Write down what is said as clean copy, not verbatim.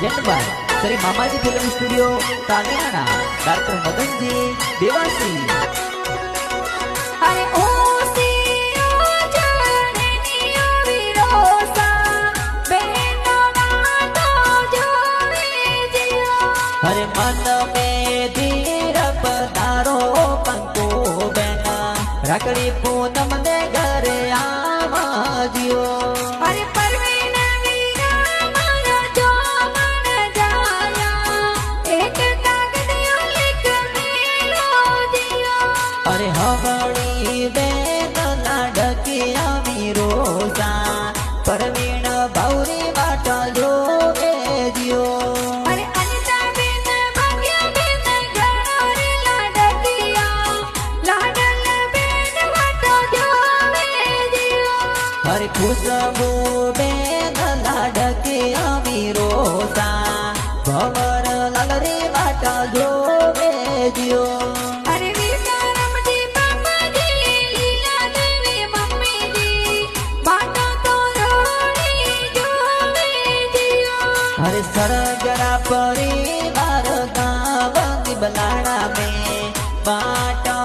Present by Shri मामाजी film studio तानियाना doctor Madan ji Dewasi. अरे ओ हरे मन में धीर पधारो पंको बेना रकड़ी पूनम ने घर आमाजियो। अरे परवीन वीरा मारा जो मन जाया एक कागदियो लिख मेलो दियो। अरे हवड़ी बेन लाडकिया मीरोसा परवीन भौरी बाटा जो दियो। हरे खुशबू बेन लाडकिया मीरोसा भवर ललरी बाटा जो दियो। अरे विक्रम जी पापा जी लीला देवी मम्मी जी बाटा तो रोड़ी जो दियो। हरे सरगरा परिवार गाँव बलाड़ा में बाटा